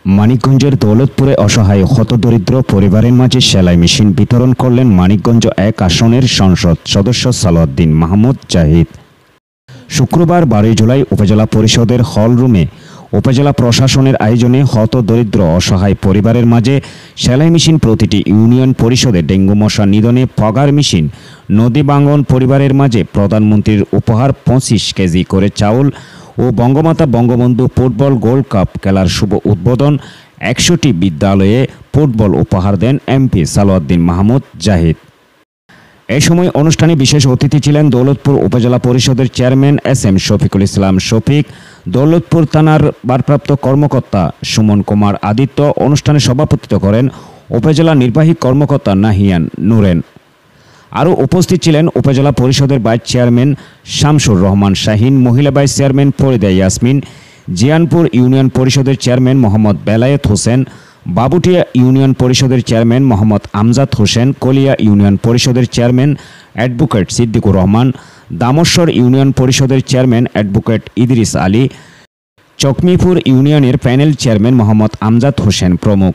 মানিকগঞ্জের দৌলতপুরে অসহায় হতদরিদ্র পরিবারের মাঝে সেলাই মেশিন বিতরণ করলেন মানিকগঞ্জ ১ আসনের সংসদ সদস্য সালাউদ্দিন মাহমুদ জাহিদ। শুক্রবার ১২ জুলাই উপজেলা পরিষদের হল রুমে উপজেলা প্রশাসনের আয়োজনে হতদরিদ্র অসহায় পরিবারের মাঝে সেলাই মেশিন, প্রতিটি ইউনিয়ন পরিষদে ডেঙ্গু মশা নিধনে ফগার মেশিন, নদী বাঙ্গন পরিবারের মাঝে প্রধানমন্ত্রীর উপহার ২৫ কেজি করে চাউল ও Bangamata Bangabandhu football gold cup খেলার শুভ উদ্বোধন, ১০০টি বিদ্যালয়ে ফুটবল উপহার দেন এমপি সালাউদ্দিন মাহমুদ জাহিদ। এ সময় অনুষ্ঠানে বিশেষ অতিথি ছিলেন দৌলতপুর উপজেলা পরিষদের চেয়ারম্যান এস.এম. শফিকুল ইসলাম শফিক, দৌলতপুর থানার ভারপ্রাপ্ত কর্মকর্তা সুমন কুমার আদিত্য। অনুষ্ঠানে সভাপতিত্ব করেন উপজেলা নির্বাহী কর্মকর্তা নাহিয়ান নুরেন। আরও উপস্থিত ছিলেন উপজেলা পরিষদের ভাইস চেয়ারম্যান শামসুর রহমান শাহিন, মহিলা vice chairman Farida Yasmin, Jianpur union পরিষদের চেয়ারম্যান মোহাম্মদ বেলায়েত হোসেন, বাবুটিয়া ইউনিয়ন পরিষদের চেয়ারম্যান মোহাম্মদ আমজাদ হোসেন, কলিয়া ইউনিয়ন পরিষদের chairman advocate Siddiqur Rahman, Damoshwar union পরিষদের চেয়ারম্যান অ্যাডভোকেট ইদ্রিস আলী, চকমিপুর ইউনিয়নের প্যানেল চেয়ারম্যান মোহাম্মদ আমজাদ হোসেন প্রমুখ।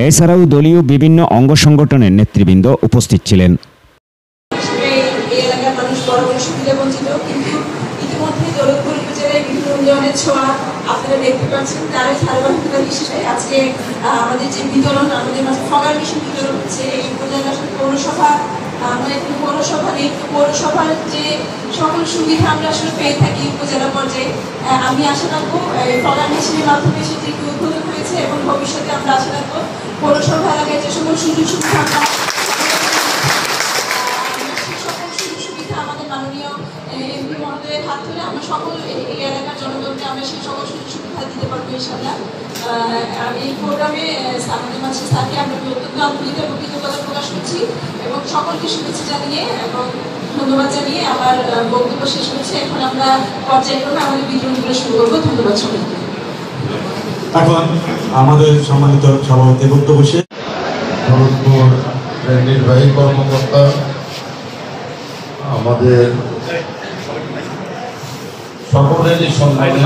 এছাড়াও দলীয় বিভিন্ন অঙ্গ সংগঠনের নেতৃবৃন্দ উপস্থিত ছিলেন। আপনারা দেখতে পাচ্ছেন তার ধারাবাহিকতা হিসেবে আজকে আমাদের যে বিতরণ, আমাদের মাঝে ফগার মেশিন বিতরণ হচ্ছে। এই উপজেলা পৌরসভা, আমরা এখানে পৌরসভা নেই, পৌরসভার যে সকল সুবিধা আমরা আসলে পেয়ে থাকি উপজেলা পর্যায়ে। আমি আশা রাখবো ফগার মেশিনের মাধ্যমে সেটি একটু উদ্বোধন হয়েছে এবং ভবিষ্যতে আমরা আশা রাখবো পৌরসভা এলাকায় যে সকল সুযোগ সুবিধা আমরা আমাদের মাননীয় এমপি মহোদয়ের হাত ধরে আমরা সকল এই এলাকার জনগণকে আমরা সেই সকল সুযোগ সুবিধা দিতে পারবো ইনশাআল্লাহ। এই প্রোগ্রামে আমাদের মাঝে স্যারকে আমরা অত্যন্ত আন্তরিক এবং কৃতজ্ঞতা প্রকাশ করছি এবং সকলকে শুভেচ্ছা জানিয়ে এবং ধন্যবাদ জানিয়ে আমার বক্তব্য শেষ হচ্ছে। এখন আমরা পর্যায়ক্রমে আমাদের বিতরণগুলো শুরু করবো। ধন্যবাদ সবাইকে। এখন আমাদের সম্মানিত সভাপতি বক্তব্য শেষ। নির্বাহী কর্মকর্তা, আমাদের সকলেরই সম্মানে